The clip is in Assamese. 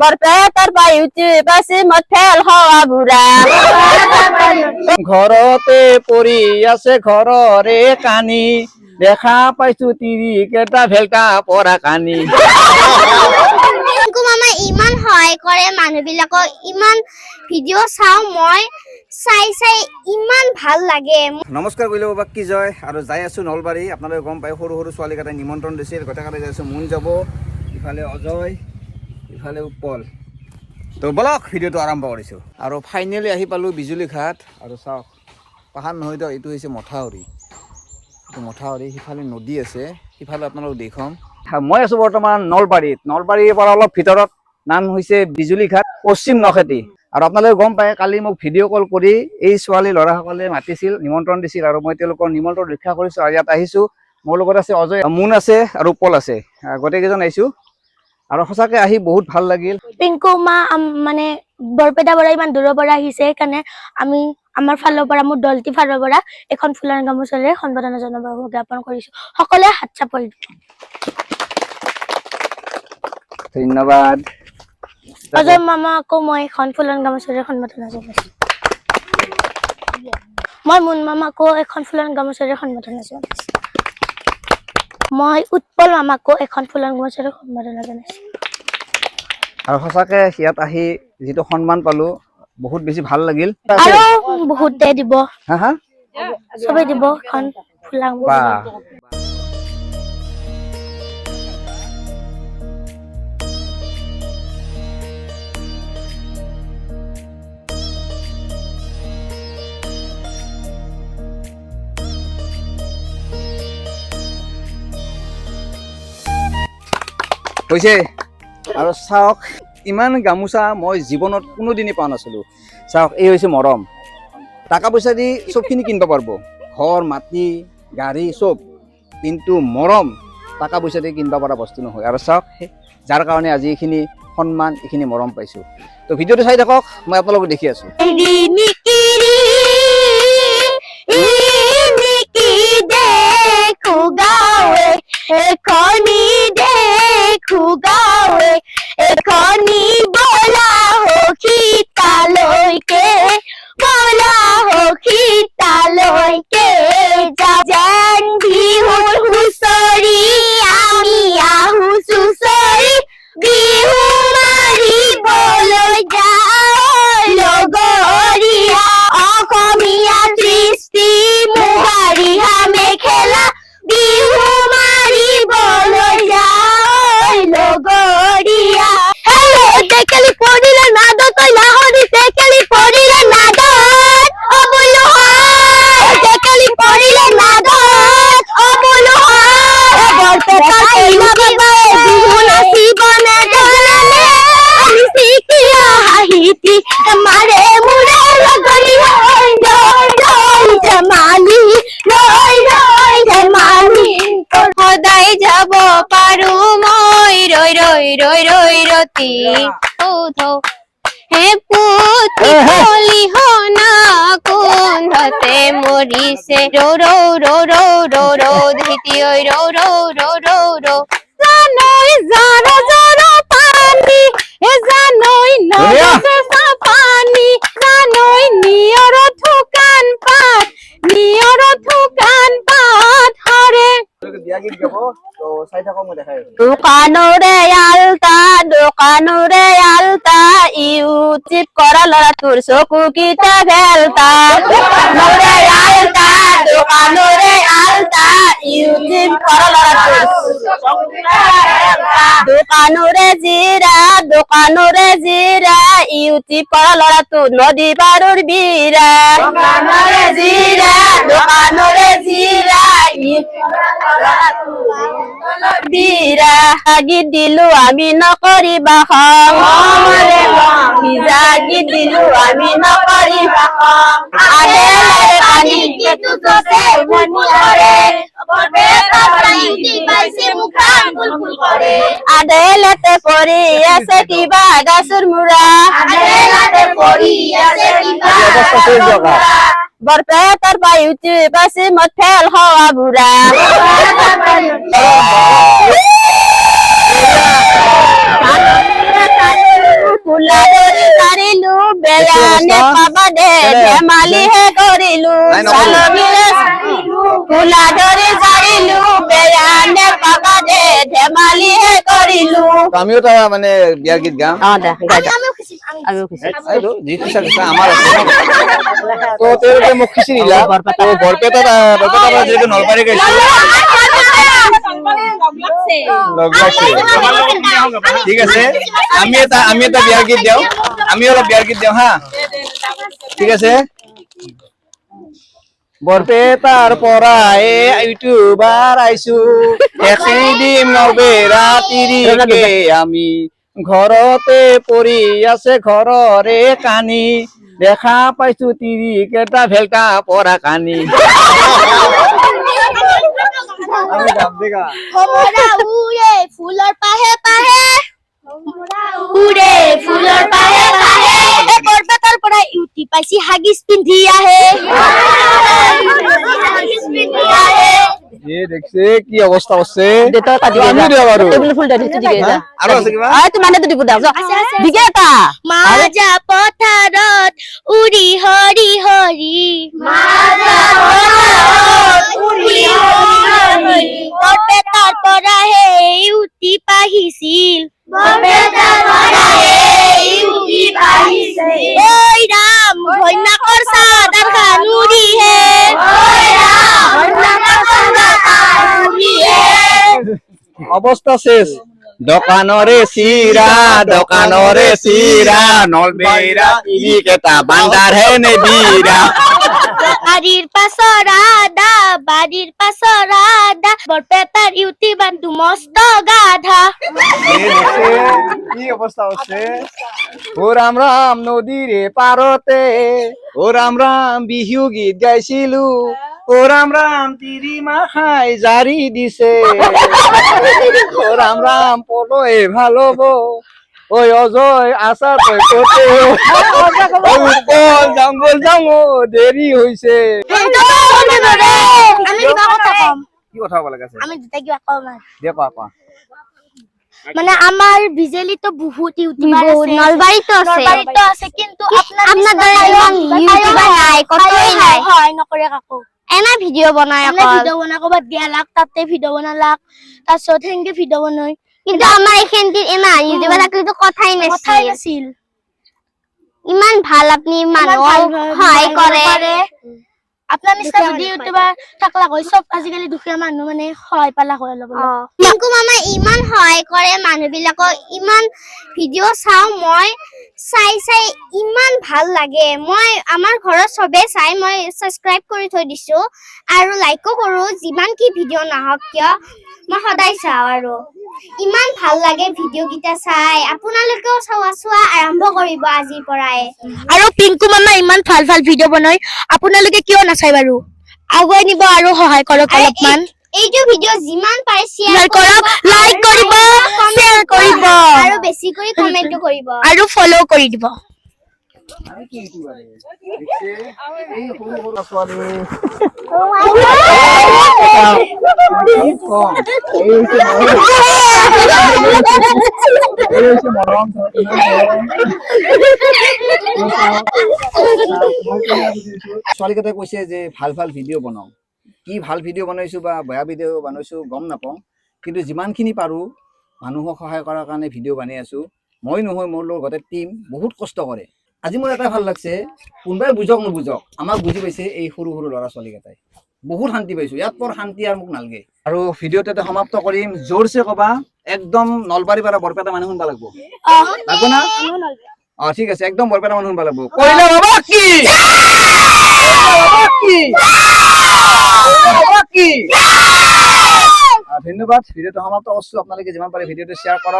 বৰপেটাৰ পাইউতি বাছি মত ফেল হৱা বুঢ়া ঘৰতে পৰি আছে ঘৰৰে কানি দেখা পাইছো তিৰি কেইটা ভেলকা পৰা কানি মামা ইমান সহায় কৰে মানুহবিলাকক ইমান ভিডিঅ' চাওঁ মই চাই ইমান ভাল লাগে। নমস্কাৰ কৰিলো বাকি জয় আৰু যাই আছো নলবাৰী আপোনালোকে গম পাই সৰু সৰু ছোৱালী কেইটাই নিমন্ত্ৰণ দিছিল গোটেইকেইটা যাই আছো মুন যাব ইফালে অজয় ইফালে উৎপল তো বলক ভিডিঅ'টো আৰম্ভ কৰিছো আৰু ফাইনেলি আহি পালো বিজুলী ঘাট আৰু চাওক পাহাৰ নহয় তো এইটো হৈছে মথাউৰি মথাউৰি সিফালে নদী আছে সিফালে আপোনালোক দেখুৱাম মই আছো বৰ্তমান নলবাৰীৰ পৰা অলপ ভিতৰত নাম হৈছে বিজুলী ঘাট পশ্চিম নখেতি আৰু আপোনালোকে গম পায় কালি মোক ভিডিঅ' কল কৰি এই ছোৱালী ল'ৰাসকলে মাতিছিল নিমন্ত্ৰণ দিছিল আৰু মই তেওঁলোকৰ নিমন্ত্ৰণ ৰক্ষা কৰিছো আৰু ইয়াত আহিছো মোৰ লগত আছে অজয় মুন আছে আৰু উপল আছে গোটেইকেইজন আহিছো আৰু সঁচাকৈ আহি বহুত ভাল লাগিল। পিংকু মা মানে বৰপেটা পৰা ইমান দূৰৰ পৰা আহিছে সেইকাৰণে আমি আমাৰ ফালৰ পৰা মোৰ দলটি ফালৰ পৰা এখন ফুলাৰ গামোচাৰে সম্বৰ্ধনা জনাব জ্ঞাপন কৰিছো সকলোৱে হাত চাপৰি ধন্যবাদ অজয় মামা আকৌ মই এখন ফুলাৰ গামোচাৰে সম্বৰ্ধনা জনাইছো মই মুন মামাকো এখন ফুলাৰ গামোচাৰে সম্বৰ্ধনা জনাইছো মই উৎপল মামাকো এখন ফুলাৰ গামোচাৰে সম্বৰ্ধনা জনাইছো আৰু সঁচাকৈ ইয়াত আহি যিটো সন্মান পালো বহুত বেছি ভাল লাগিল আৰু বহুতে দিব হা হা সবে দিব এখন ফুলাৰ গামোচা হৈছে আৰু চাওক ইমান গামোচা মই জীৱনত কোনোদিনে পোৱা নাছিলো চাওক এই হৈছে মৰম টকা পইচা দি চবখিনি কিনিব পাৰিব ঘৰ মাটি গাড়ী চব কিন্তু মৰম টকা পইচা দি কিনিব পৰা বস্তু নহয় আৰু চাওক যাৰ কাৰণে আজি এইখিনি সন্মান এইখিনি মৰম পাইছো তো ভিডিঅ'টো চাই থাকক মই আপোনালোকক দেখি আছো এখনি বলা হখিতালৈকে যেন বিহুৰ হুঁচৰি আমি আহো চুচৰি বিহু মাৰিবলৈ যাওঁ লগৰীয়া অসমীয়া কৃষ্টি মুগাৰিহা মেখেলা বিহু মাৰিবলৈ যাওঁ লগৰীয়া টেকেলি পৰিলে নাদত লাহৰি টেকেলি পৰিলে নাদত অবলো টেকেলি পৰিলে নাদত অবলো বৰপেটাৰ কইনা বাবাই বিহু নাচিব নেজানে আমি শিকিয়া হাঁহিতি মাৰে মুৰে লগৰী ধেমালি ধেমালি সদায় যাব পাৰো মই ৰৈ ৰতি হে পুতি খলিহনা কোন্ধতে মৰিছে ৰৌ ধিতি ৰৌ জানৈ জাৰ পানী জানৈ নদা পানী জানৈ নিয়ৰ থুকান পাত হৰে দোকানৰে আলতা ইউটিউব কৰা ল'ৰা তোৰ চকু কিটা ভেলতা দোকানৰে আলতা ইউটিউব কৰা ল'ৰা দোকানৰে জিৰা ইউটিউব কৰা ল'ৰা তোৰ নদী পাৰৰ বীৰা দোকানৰে জিৰা গীত দিলো আমি নকৰিবা খং গীত দিলো আমি নকৰিবা খং আদেলতে পৰি আছে কিবা গাছৰ মূৰা বৰপেটাৰ পাইউতি বাছি মত ফেল হৱা বুঢ়া ফুলা ধৰি ধৰিলো বেয়ানে পাবা দে ধেমালিহে কৰিলো চালনীৰে ফুলা ধৰি ধৰিলো বেয়ানে পাবা দে ধেমালিহে কৰিলো। আমিও এটা মানে বিয়াৰ গীত গাম। আৰু যি খুচা খুচা আমাৰ আছে তো তেওঁলোকে মোক খিচি দিলা। তো বৰপেটাত যিহেতু নলবাৰী গৈছে লগ লাগছে। ঠিক আছে আমি এটা বিয়াৰ গীত দিওঁ, আমি অলপ বিয়াৰ গীত দিওঁ হা। ঠিক আছে বৰপেটাৰ পৰা ইউটিউবাৰ আইছো দেখি দিম নলবেৰা তিৰিকে আমি ঘৰতে পৰি আছে ঘৰৰে কানি দেখা পাইছো তিৰিকেইটা ভেলকা পৰা কানি। ভমৰা উৰে ফুলৰ পাহে পাহে উৰে ফুলৰ পাহে পাহে বৰপেটাৰ পৰা ইউটি পাইছি হাগিছ পিন্ধি আহে দেখছে কি অৱস্থা আছে আমি দিওঁ বাৰু আৰু আছে কিবা মাজা পথাৰত উৰি হৰি হৰি বৰপেটাৰ পৰা উটি পাহিছিল ঐ ৰাম ঘৈণাকৰ চাদৰ খান উৰিহে অৱস্থা শেষ। দোকানৰে চিৰা নলবেৰা তিৰিকেইটা বান্দাৰ হে নেবিৰা। বাড়িৰ পাশৰ আদা বৰপেটাৰ ইউটি বান্ধু মস্ত গাধা কি অৱস্থা আছে ও ৰাম ৰাম নদীৰে পাৰতে ও ৰাম ৰাম বিহু গীত গাইছিলো ও ৰাম ৰাম তিৰি মাখাই জাৰি দিছে ও ৰাম ৰাম পলয়ে ভাল হব ঐ অজয় আছা তই কতে যাম দেৰি হৈছে। আমি কিবা কথা কম কি কথা হ'ব লাগে আমি দুটা কিবা কম দিয়া কোৱা মানে আমাৰ বিজেলি তো বহুত ইউটিউবাৰ আছে নলবাৰীতো আছে কিন্তু আপনাৰ দৰে ইমান ইউটিউবাৰ নাই কতই নাই হয় নকৰে কাকো এনা ভিডিও বনায় আমরা ভিডিও বনা কবাত দিয়া লাগ তাতে ভিডিও বনালাক তাছত হেনকে ভিডিও বনাই কিন্তু আমার এখানটি এনা ইউটিউবার থাকলে কথাই নাছিল ইমান ভাল আপনি মানুহ সহায় কৰে আপনার নিচিনা যদি ইউটিউবার থাকলা হয় সব আজিকালি দুখীয়া মানুহ মানে সহায় পালা হয় অলপ পিংকু মামা ইমান সহায় কৰে মানুহবিলাকক ইমান ভিডিও চাও মই চাই ইমান ভাল লাগে মই আমাৰ ঘৰত সবে চাই মই সাবস্ক্ৰাইব কৰি থৈ দিছো আৰু লাইকও কৰো যিমান কি ভিডিও নাহক কিয় মই সদায় চাও আৰু ইমান ভাল লাগে ভিডিও গিটা চাই আপোনালোকেও চোৱা আৰম্ভ কৰিব আজিৰ পৰাই আৰু পিংকু মামা ইমান ভাল ভিডিও বনাই আপোনালোকে কিয় নাচাই বাৰু আগুৱাই নিব আৰু সহায় কৰক অলপমান এইটো ভিডিও যিমান পাৰে শেয়াৰ কৰক লাইক কৰিব শেয়াৰ কৰিব আৰু বেছি কৰি কমেন্ট কৰিব আৰু ফলো কৰি দিব ছোৱালীকেইটাই কৈছে যে ভাল ভিডিঅ' বনাও কি ভাল ভিডিঅ' বনাইছো বা বেয়া ভিডিঅ' বনাইছো গম নাপাওঁ কিন্তু যিমানখিনি পাৰো মানুহক সহায় কৰাৰ কাৰণে ভিডিঅ' বনাই আছো মই নহয় মোৰ লগতে টিম বহুত কষ্ট কৰে আজি মোৰ এটা ভাল লাগছে কোনোবাই বুজক নুবুজক আমাক বুজি পাইছে এই সৰু ল'ৰা ছোৱালীকেইটাই বহুত শান্তি পাইছো ইয়াত পৰ শান্তি আৰু মোক নালাগে আৰু ভিডিঅ'টো সমাপ্ত কৰিম জোৰছে কবা একদম নলবাৰী পৰা বৰপেটা মানুহ শুনবা লাগব লাগব না ঠিক আছে একদম বৰপেটা মানুহ শুনবা লাগব কইলা বাবা কি ধন্যবাদ ভিডিঅ'টো সমাপ্ত করছো আপনাদেরকে যেমন পারে ভিডিওটা শেয়ার করো